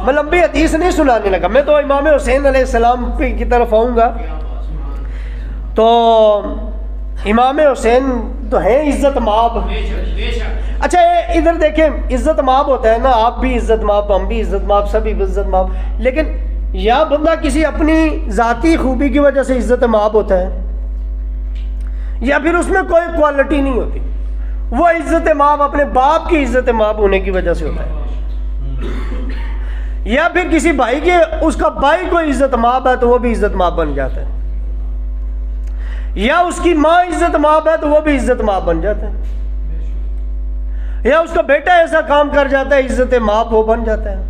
میں لمبی حدیث نہیں سنانے لگا، میں تو امام حسین علیہ السلام کی طرف آؤں گا. تو امام حسین تو ہیں عزت مآب. اچھا ادھر دیکھیں، عزت مآب ہوتا ہے نا، آپ بھی عزت مآب، ہم بھی عزت مآب، سبھی عزت مآب. لیکن یا بندہ کسی اپنی ذاتی خوبی کی وجہ سے عزت مآب ہوتا ہے، یا پھر اس میں کوئی کوالٹی نہیں ہوتی. وہ عزت مآب اپنے باپ کی عزت مآب ہونے کی وجہ سے ہوتا ہے، یا پھر کسی بھائی کے، اس کا بھائی کوئی عزت مآب ہے تو وہ بھی عزت مآب بن جاتا ہے، یا اس کی ماں عزت مآب ہے تو وہ بھی عزت مآب بن جاتا ہے، یا اس کا بیٹا ایسا کام کر جاتا ہے عزت مآب وہ بن جاتا ہے.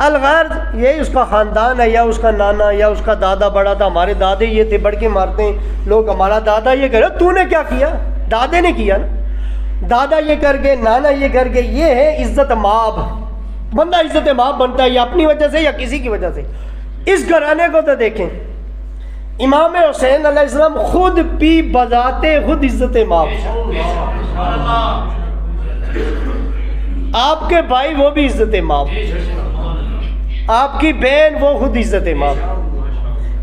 الغرض یہی اس کا خاندان ہے، یا اس کا نانا یا اس کا دادا بڑا تھا، ہمارے دادے یہ تھے، بڑھ کے مارتے ہیں لوگ، ہمارا دادا یہ کہہ رہا تو نے کیا کیا، دادے نے کیا نا، دادا یہ کر کے، نانا یہ کر کے. یہ ہے عزت مآب. بندہ عزت مآب بنتا ہے یا اپنی وجہ سے یا کسی کی وجہ سے. اس گھرانے کو تو دیکھیں، امام حسین علیہ السلام خود بھی بذات خود عزت مآب، آپ کے بھائی وہ بھی عزت مآب، آپ کی بہن وہ خود عزت مآب،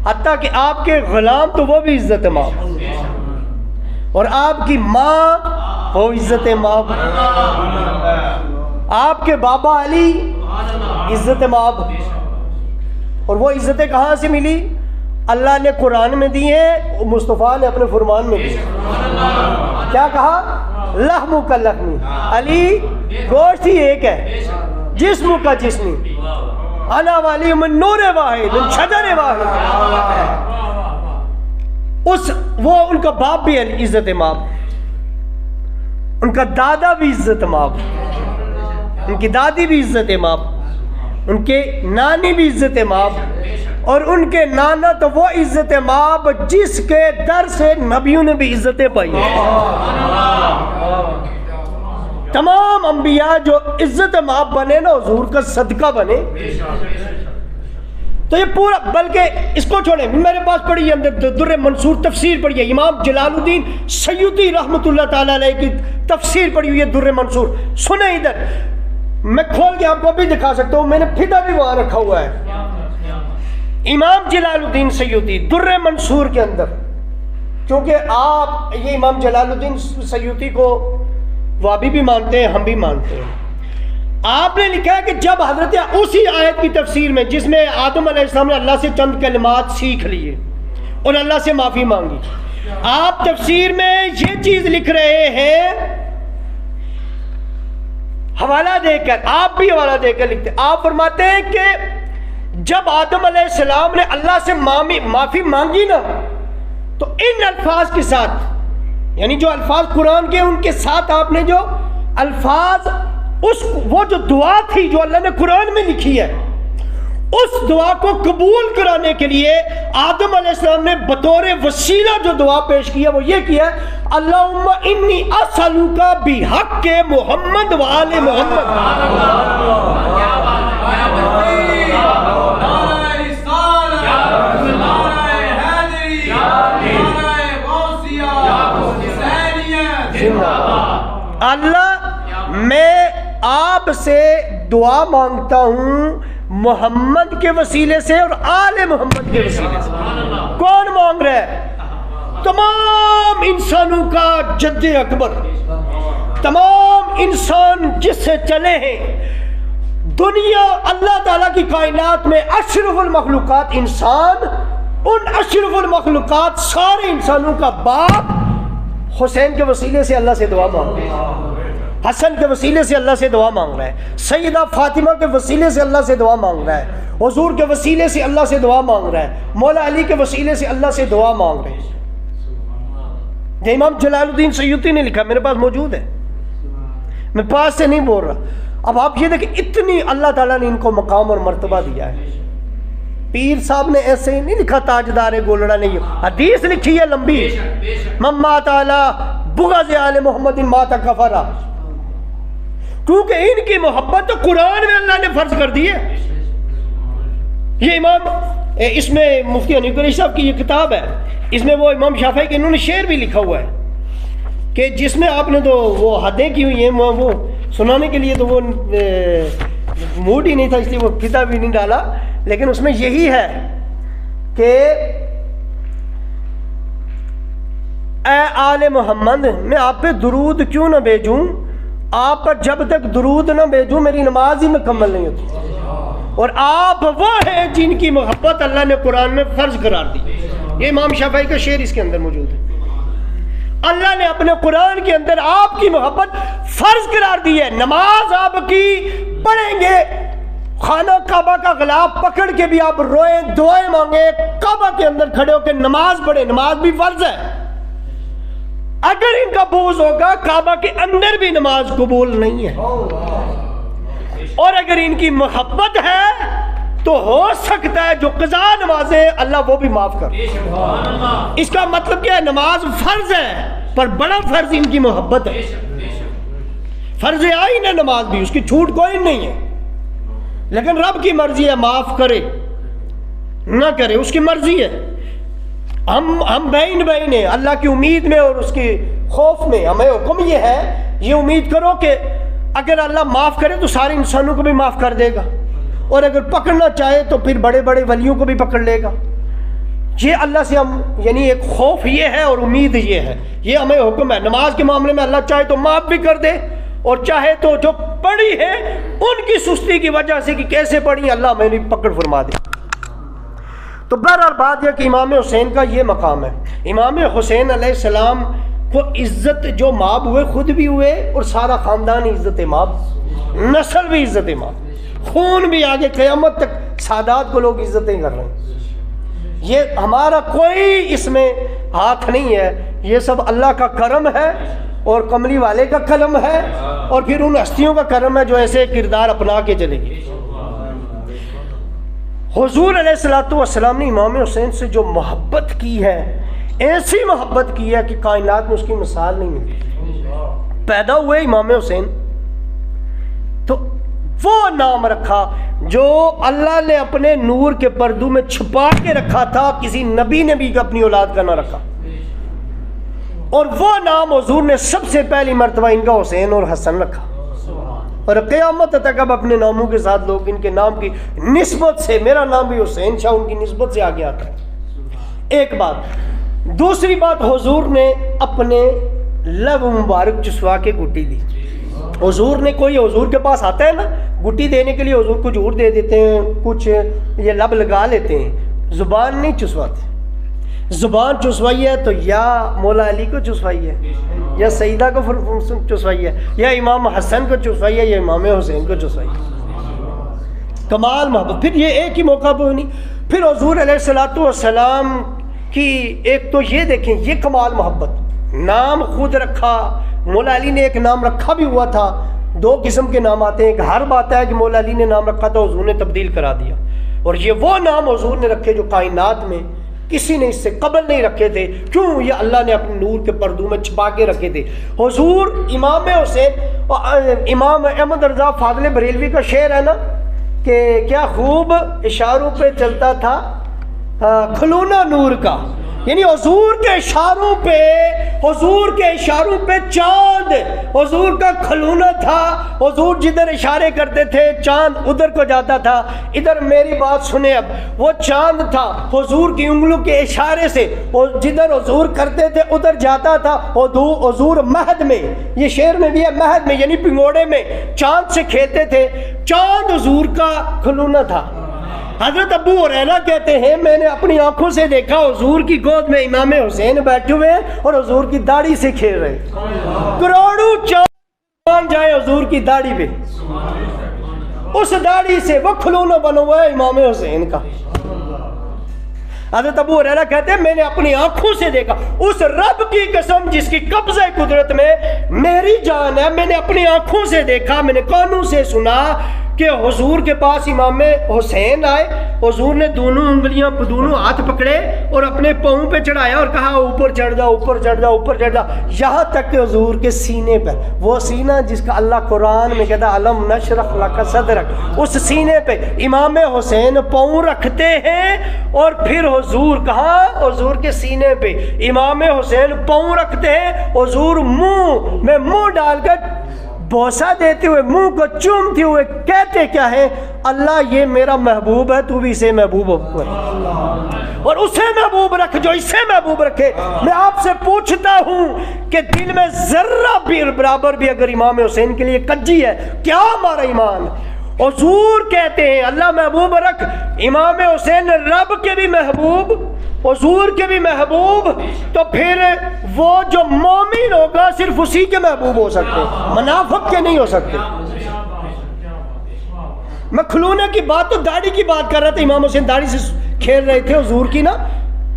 حتیٰ کہ آپ کے غلام تو وہ بھی عزت مآب، اور آپ کی ماں وہ عزت مآب، آپ کے بابا علی عزت مآب. اور وہ عزتیں کہاں سے ملی؟ اللہ نے قرآن میں دی ہے، مصطفیٰ نے اپنے فرمان میں دی. کیا کہا؟ لحم کا لحمی، علی گوشت ہی ایک ہے، جسم کا جسمی، انا والی من نور واحد من شجر واحد. وہ ان کا باپ بھی عزت مآب، ان کا دادا بھی عزت مآب، ان کی دادی بھی عزت مآب، ان کے نانی بھی عزت مآب، اور ان کے نانا تو وہ عزت مآب جس کے در سے نبیوں نے بھی عزتیں پائی. تمام انبیاء جو عزت مآب بنے نا، حضور کا صدقہ بنے. تو یہ پورا، بلکہ اس کو چھوڑیں، میرے پاس پڑھی ہے اندر در منصور تفسیر پڑھی ہے، امام جلال الدین سیوطی رحمۃ اللہ تعالیٰ علیہ کی تفسیر پڑھی ہوئی ہے در منصور. سنیں ادھر، میں کھول کے آپ کو بھی دکھا سکتا ہوں، میں نے فدا بھی وہاں رکھا ہوا ہے. امام جلال الدین سیوطی در منصور کے اندر، کیونکہ آپ یہ امام جلال الدین سیوطی کو وابی بھی مانتے ہیں، ہم بھی مانتے ہیں. آپ نے لکھا ہے کہ جب حضرت اسی آیت کی تفسیر میں جس میں آدم علیہ السلام نے اللہ سے چند کلمات سیکھ لیے اور اللہ سے معافی مانگی، آپ تفسیر میں یہ چیز لکھ رہے ہیں، حوالہ دے کر، آپ بھی حوالہ دے کر لکھتے. آپ فرماتے ہیں کہ جب آدم علیہ السلام نے اللہ سے معافی مانگی نا، تو ان الفاظ کے ساتھ، یعنی جو الفاظ قرآن کے، ان کے ساتھ آپ نے جو الفاظ، وہ جو دعا تھی جو اللہ نے قرآن میں لکھی ہے، اس دعا کو قبول کرانے کے لیے آدم علیہ السلام نے بطور وسیلہ جو دعا پیش کیا وہ یہ کیا، اللہم انی اسألک بحق محمد و آل محمد. اللہ میں آپ سے دعا مانگتا ہوں محمد کے وسیلے سے اور آل محمد کے وسیلے سے. کون مانگ رہا ہے؟ تمام انسانوں کا جد اکبر، تمام انسان جس سے چلے ہیں دنیا، اللہ تعالیٰ کی کائنات میں اشرف المخلوقات انسان، ان اشرف المخلوقات سارے انسانوں کا باپ حسین کے وسیلے سے اللہ سے دعا مانگ رہا ہے، حسن کے وسیلے سے اللہ سے دعا مانگ رہا ہے، سیدہ فاطمہ کے وسیلے سے اللہ سے دعا مانگ رہا ہے، حضور کے وسیلے سے اللہ سے دعا مانگ رہا ہے، مولا علی کے وسیلے سے اللہ سے دعا مانگ رہے ہیں. یہ امام جلال الدین سیوطی نے لکھا، میرے پاس موجود ہے، میں پاس سے نہیں بول رہا. اب آپ یہ دیکھیں اتنی اللہ تعالیٰ نے ان کو مقام اور مرتبہ دیا ہے. پیر صاحب نے ایسے ہی نہیں لکھا تاجدار گولڑا نہیں، حدیث لکھی ہے لمبی، من مات علی بغض آل محمد مات کفرا، کیونکہ ان کی محبت تو قرآن میں اللہ نے فرض کر دی ہے. یہ امام، اس میں مفتی حنیف قریشی صاحب کی یہ کتاب ہے، اس میں وہ امام شافعی کے انہوں نے شعر بھی لکھا ہوا ہے کہ جس میں آپ نے تو وہ حدیں کی ہوئی ہیں، وہ سنانے کے لیے تو وہ موڈ ہی نہیں تھا اس لیے وہ فدا بھی نہیں ڈالا، لیکن اس میں یہی ہے کہ اے آل محمد میں آپ پہ درود کیوں نہ بھیجوں، آپ پر جب تک درود نہ بھیجوں میری نماز ہی مکمل نہیں ہوتی۔ اور آپ وہ ہیں جن کی محبت اللہ نے قرآن میں فرض قرار دی۔ یہ امام شافعی کا شعر اس کے اندر موجود ہے۔ اللہ نے اپنے قرآن کے اندر آپ کی محبت فرض قرار دی ہے۔ نماز آپ کی پڑھیں گے، خانہ کعبہ کا غلاف پکڑ کے بھی آپ روئیں، دعائیں مانگیں، کعبہ کے اندر کھڑے ہو کے نماز پڑھیں، نماز بھی فرض ہے۔ اگر ان کا بغض ہوگا کعبہ کے اندر بھی نماز قبول نہیں ہے، اور اگر ان کی محبت ہے تو ہو سکتا ہے جو قضا نمازیں اللہ وہ بھی معاف کر۔ اس کا مطلب کیا ہے؟ نماز فرض ہے، پر بڑا فرض ان کی محبت ہے۔ فرض عین ہے نماز بھی، اس کی چھوٹ کوئی نہیں ہے، لیکن رب کی مرضی ہے معاف کرے نہ کرے، اس کی مرضی ہے۔ ہم بین ہیں اللہ کی امید میں اور اس کی خوف میں۔ ہمیں حکم یہ ہے، یہ امید کرو کہ اگر اللہ معاف کرے تو سارے انسانوں کو بھی معاف کر دے گا، اور اگر پکڑنا چاہے تو پھر بڑے بڑے ولیوں کو بھی پکڑ لے گا۔ یہ اللہ سے ہم یعنی ایک خوف یہ ہے اور امید یہ ہے، یہ ہمیں حکم ہے۔ نماز کے معاملے میں اللہ چاہے تو معاف بھی کر دے، اور چاہے تو جو پڑھی ہے ان کی سستی کی وجہ سے کہ کیسے پڑھی اللہ ہمیں پکڑ فرما دے۔ تو بہرحال بات یہ کہ امام حسین کا یہ مقام ہے۔ امام حسین علیہ السلام کو عزت جو ماب ہوئے، خود بھی ہوئے اور سارا خاندان عزت ماب، نسل بھی عزت ماب، خون بھی آگے قیامت تک سادات کو لوگ عزتیں کر رہے ہیں۔ یہ ہمارا کوئی اس میں ہاتھ نہیں ہے، یہ سب اللہ کا کرم ہے اور کملی والے کا کرم ہے، اور پھر ان ہستیوں کا کرم ہے جو ایسے کردار اپنا کے چلے گئے۔ حضور علیہ الصلوۃ والسلام نے امام حسین سے جو محبت کی ہے، ایسی محبت کی ہے کہ کائنات میں اس کی مثال نہیں ملتی۔ پیدا ہوئے امام حسین تو وہ نام رکھا جو اللہ نے اپنے نور کے پردوں میں چھپا کے رکھا تھا، کسی نبی نے بھی اپنی اولاد کا نہ رکھا، اور وہ نام حضور نے سب سے پہلی مرتبہ ان کا حسین اور حسن رکھا، اور قیامت تک اب اپنے ناموں کے ساتھ لوگ ان کے نام کی نسبت سے، میرا نام بھی حسین شاہ ان کی نسبت سے آگے آتا ہے۔ ایک بات۔ دوسری بات، حضور نے اپنے لب مبارک چسوا کے گٹی دی۔ حضور نے کوئی حضور کے پاس آتا ہے نا گٹی دینے کے لیے، حضور کچھ اور دے دیتے ہیں، کچھ یہ لب لگا لیتے ہیں، زبان نہیں چسواتے۔ زبان چسوائی ہے تو یا مولا علی کو چسوائی ہے، یا سیدہ کو چسوائی ہے، یا امام حسن کو چسوائی ہے، یا امام حسین کو چسوائی ہے۔ کمال محبت۔ پھر یہ ایک ہی موقع پہ نہیں، پھر حضور علیہ الصلوۃ والسلام کی ایک تو یہ دیکھیں، یہ کمال محبت، نام خود رکھا۔ مولا علی نے ایک نام رکھا بھی ہوا تھا، دو قسم کے نام آتے ہیں، ایک حرب آتا ہے کہ مولا علی نے نام رکھا تھا، حضور نے تبدیل کرا دیا، اور یہ وہ نام حضور نے رکھے جو کائنات میں کسی نے اس سے قبل نہیں رکھے تھے۔ کیوں؟ یہ اللہ نے اپنے نور کے پردوں میں چھپا کے رکھے تھے۔ حضور امام حسین، امام احمد رضا فاضل بریلوی کا شعر ہے نا کہ کیا خوب اشاروں پہ چلتا تھا کھلونا نور کا، یعنی حضور کے اشاروں پہ، حضور کے اشاروں پہ چاند حضور کا کھلونا تھا۔ حضور جدھر اشارے کرتے تھے چاند ادھر کو جاتا تھا۔ ادھر میری بات سنیں، اب وہ چاند تھا حضور کی انگلوں کے اشارے سے، جدھر حضور کرتے تھے ادھر جاتا تھا۔ حضور مہد میں، یہ شعر میں بھی ہے، مہد میں یعنی پنگوڑے میں چاند سے کھیلتے تھے، چاند حضور کا کھلونا تھا۔ حضرت ابو ہریرہ کہتے ہیں میں نے اپنی آنکھوں سے دیکھا حضور کی گود میں امام حسین بیٹھے ہوئے ہیں اور حضور کی داڑھی سے کھیل رہے ہیں۔ کروڑوں چاند جائے حضور کی داڑھی پہ، اس داڑھی سے وہ کھلونا بنا ہوا ہے امام حسین کا۔ حضرت ابو ہریرہ کہتے ہیں میں نے اپنی آنکھوں سے دیکھا، اس رب کی قسم جس کی قبضہ قدرت میں میری جان ہے، میں نے اپنی آنکھوں سے دیکھا، میں نے کانوں سے سنا کہ حضور کے پاس امام حسین آئے، حضور نے دونوں انگلیاں، دونوں ہاتھ پکڑے اور اپنے پاؤں پہ چڑھایا اور کہا اوپر چڑھ جا، اوپر چڑھ جا، اوپر چڑھ جا، یہاں تک کہ حضور کے سینے پر، وہ سینہ جس کا اللہ قرآن میں کہتا علم نشرح لک صدرک، اس سینے پہ امام حسین پاؤں رکھتے ہیں، اور پھر حضور کہاں؟ حضور کے سینے پہ امام حسین پاؤں رکھتے ہیں، حضور منہ میں منہ ڈال کر بوسہ دیتے ہوئے منہ کو چومتے ہوئے کہتے کیا ہے؟ اللہ یہ میرا محبوب ہے، تو بھی اسے محبوب کر اور اسے محبوب رکھ جو اسے محبوب رکھے۔ میں آپ سے پوچھتا ہوں کہ دل میں ذرہ بھی برابر بھی اگر امام حسین کے لیے کجی ہے، کیا ہمارا ایمان؟ حضور کہتے ہیں اللہ محبوب رکھ، امام حسین رب کے بھی محبوب، حضور کے بھی محبوب، تو پھر وہ جو مومن ہوگا صرف اسی کے محبوب ہو سکتے، منافق کے نہیں ہو سکتے۔ میں کھلونے کی بات تو داڑھی کی بات کر رہا تھا، امام حسین داڑھی سے کھیل رہے تھے حضور کی نا،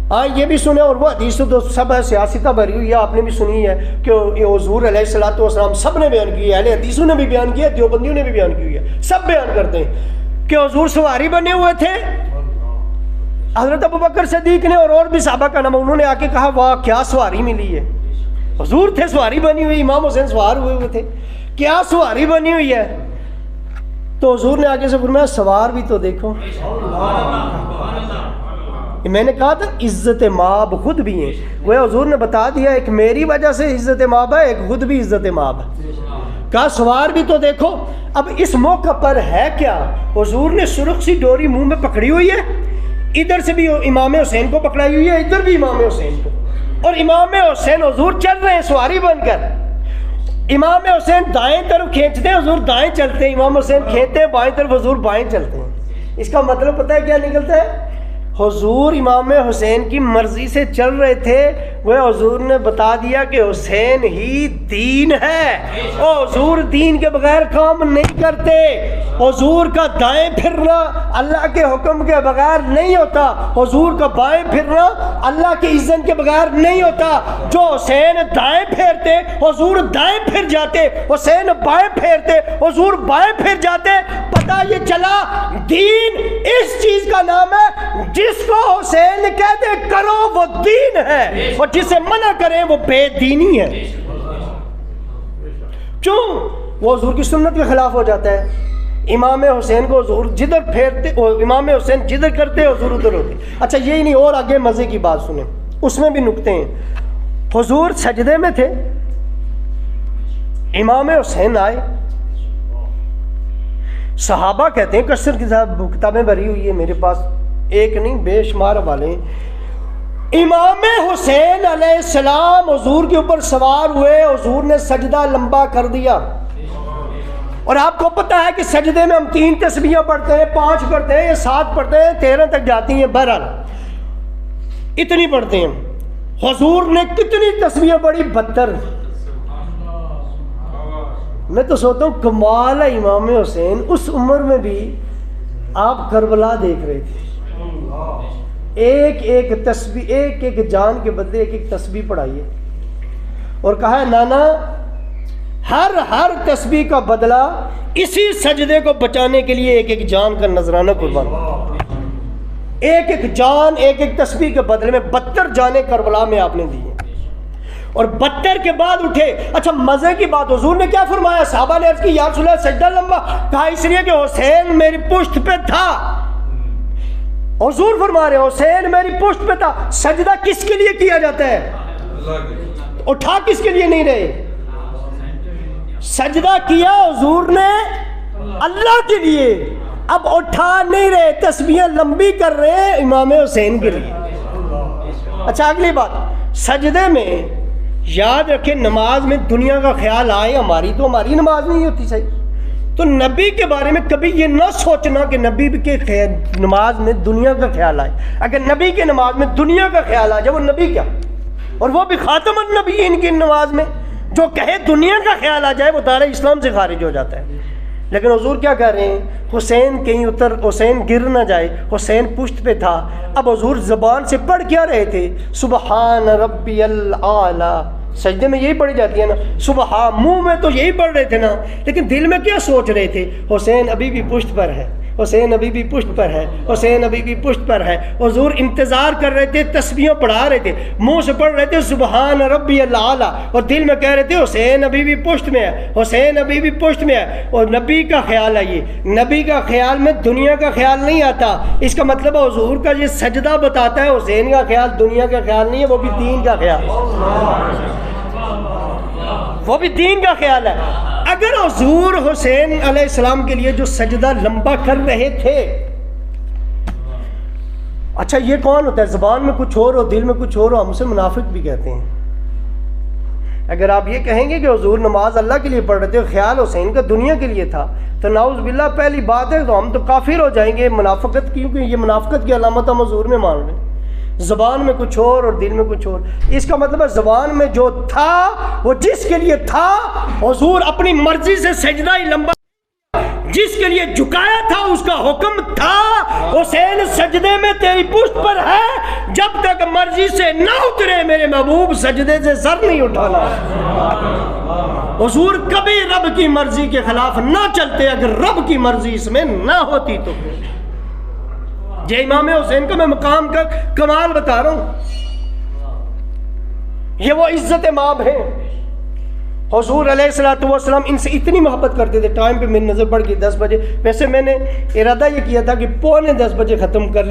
ہاں یہ بھی سنے، اور وہ حدیث تو سب ہے سیاستہ بھری ہوئی ہے، آپ نے بھی سنی ہے کہ حضور علیہ الصلوۃ والسلام سب نے بیان کی ہے، اہل حدیثوں نے بھی بیان کیا ہے، دیوبندیوں نے بھی بیان کی ہے، سب بیان کرتے ہیں کہ حضور سواری بنے ہوئے تھے۔ حضرت ابوبکر صدیق نے اور بھی صحابہ کا نام، انہوں نے آ کے کہا واہ کیا سواری ملی ہے، حضور تھے سواری بنی ہوئی، امام حسین سوار ہوئے تھے، کیا سواری بنی ہوئی ہے؟ تو حضور نے آگے سے فرمایا سوار بھی تو دیکھو۔ میں نے کہا تھا عزت مآب خود بھی ہیں، وہ حضور نے بتا دیا ایک میری وجہ سے عزت مآب ہے، ایک خود بھی عزت مآب ہے، کہا سوار بھی تو دیکھو۔ اب اس موقع پر ہے کیا؟ حضور نے سرخ سی ڈوری منہ میں پکڑی ہوئی ہے، ادھر سے بھی امام حسین کو پکڑائی ہوئی ہے، ادھر بھی امام حسین کو، اور امام حسین حضور چل رہے ہیں سواری بن کر، امام حسین دائیں طرف کھینچتے ہیں حضور دائیں چلتے ہیں، امام حسین کھینچتے ہیں بائیں طرف حضور بائیں چلتے ہیں۔ اس کا مطلب پتہ ہے کیا نکلتا ہے؟ حضور امام حسین کی مرضی سے چل رہے تھے، وہ حضور نے بتا دیا کہ حسین ہی دین ہے، اور حضور دین کے بغیر کام نہیں کرتے، حضور کا دائیں پھرنا اللہ کے حکم کے بغیر نہیں ہوتا، حضور کا بائیں پھرنا اللہ کے اذن کے بغیر نہیں ہوتا۔ جو حسین دائیں پھیرتے حضور دائیں پھر جاتے، حسین بائیں پھیرتے حضور بائیں پھر جاتے۔ پتہ یہ چلا دین اس چیز کا نام ہے جس کو حسین کہتے کرو وہ دین ہے، اور جسے منع کریں وہ بے دینی ہے۔ کیوں؟ وہ حضور کی سنت کے خلاف ہو جاتا ہے۔ امام حسین کو حضور جدھر پھیرتے، امام حسین جدھر کرتے حضور ادھر ہوتے۔ اچھا یہی نہیں، اور آگے مزے کی بات سنیں، اس میں بھی نکتے ہیں۔ حضور سجدے میں تھے، امام حسین آئے، صحابہ کہتے ہیں کثرت کی کتابیں بھری ہوئی ہے میرے پاس، ایک نہیں بے شمار والے ہیں۔ امام حسین علیہ السلام حضور کے اوپر سوار ہوئے، حضور نے سجدہ لمبا کر دیا، اور آپ کو پتہ ہے کہ سجدے میں ہم 3 تسبیحیں پڑھتے ہیں، 5 پڑھتے ہیں یا 7 پڑھتے ہیں، 13 تک جاتی ہیں، بہرحال اتنی پڑھتے ہیں۔ حضور نے کتنی تسبیحیں پڑھی؟ 72۔ میں تو سوچتا ہوں کمال ہے امام حسین، اس عمر میں بھی آپ کربلا دیکھ رہے تھے، ایک ایک تسبیح، ایک ایک جان کے بدلے ایک ایک تسبیح پڑھائیے، اور کہا ہے نانا ہر تسبیح کا بدلہ اسی سجدے کو بچانے کے لیے ایک ایک جان کا نذرانہ قربان، ایک ایک جان ایک ایک تسبیح کے بدلے میں 72 جانیں کربلا میں آپ نے دی ہیں، اور 72 کے بعد اٹھے۔ اچھا مزے کی بات، حضور نے کیا فرمایا؟ صحابہ نے عرض کی یا رسول اللہ سجدہ لمبا، کہا اس لیے کہ حسین میری پشت پہ تھا۔ حضور فرما رہے حسین میری پشت پہ تھا۔ سجدہ کس کے لیے کیا جاتا ہے؟ اٹھا کس کے لیے نہیں رہے؟ سجدہ کیا حضور نے اللہ کے لیے، اب اٹھا نہیں رہے، تسبیحیں لمبی کر رہے ہیں امام حسین کے لیے۔ اچھا اگلی بات، سجدے میں یاد رکھیں نماز میں دنیا کا خیال آئے، ہماری نماز نہیں ہوتی صحیح، تو نبی کے بارے میں کبھی یہ نہ سوچنا کہ نبی کے نماز میں دنیا کا خیال آئے۔ اگر نبی کے نماز میں دنیا کا خیال آ جائے وہ نبی کیا، اور وہ بھی خاتم النبیین کی نماز میں جو کہے دنیا کا خیال آ جائے وہ دار اسلام سے خارج ہو جاتا ہے۔ لیکن حضور کیا کہہ رہے ہیں؟ حسین کہیں حسین گر نہ جائے، حسین پشت پہ تھا۔ اب حضور زبان سے پڑھ کیا رہے تھے؟ سبحان ربی الاعلی، سجدے میں یہی پڑھی جاتی ہے نا سبحان، منہ میں تو یہی پڑھ رہے تھے نا، لیکن دل میں کیا سوچ رہے تھے؟ حسین ابھی بھی پشت پر ہے، حسین ابھی بھی پشت پر ہے، حسین ابھی بھی پشت پر ہے۔ حضور انتظار کر رہے تھے، تسبیحیں پڑھا رہے تھے، منہ سے پڑھ رہے تھے سبحان ربی الاعلی، اور دل میں کہہ رہے تھے حسین ابھی بھی پشت میں ہے، حسین ابھی بھی پشت میں ہے۔ اور نبی کا خیال ہے، یہ نبی کا خیال میں دنیا کا خیال نہیں آتا۔ اس کا مطلب حضور کا یہ سجدہ بتاتا ہے حسین کا خیال دنیا کا خیال نہیں ہے، وہ بھی دین کا خیال، وہ بھی دین کا خیال ہے۔ اگر حضور حسین علیہ السلام کے لیے جو سجدہ لمبا کر رہے تھے، اچھا یہ کون ہوتا ہے؟ زبان میں کچھ اور ہو، دل میں کچھ اور ہو، ہم سے منافق بھی کہتے ہیں۔ اگر آپ یہ کہیں گے کہ حضور نماز اللہ کے لیے پڑھ رہے تھے، خیال حسین کا دنیا کے لیے تھا، تو نعوذ باللہ پہلی بات ہے تو ہم تو کافر ہو جائیں گے منافقت، کیونکہ یہ منافقت کی علامت ہم حضور میں مان رہے ہیں۔ زبان میں کچھ اور دل میں کچھ اور، اس کا مطلب ہے زبان میں جو تھا وہ جس کے لیے تھا، حضور اپنی مرضی سے سجدہ ہی لمبا جس کے لیے جھکایا تھا اس کا حکم تھا، حسین سجدے میں تیری پشت پر ہے، جب تک مرضی سے نہ اترے میرے محبوب سجدے سے سر نہیں اٹھانا۔ حضور کبھی رب کی مرضی کے خلاف نہ چلتے، اگر رب کی مرضی اس میں نہ ہوتی تو۔ یہ امام حسین کا میں مقام کا کمال بتا رہا ہوں، یہ وہ عزت امام ہیں۔ حضور علیہ السلام ان سے اتنی محبت کرتے تھے، ٹائم پہ میری نظر پڑ گئی 10 بجے، ویسے میں نے ارادہ یہ کیا تھا کہ 9:45 بجے ختم کر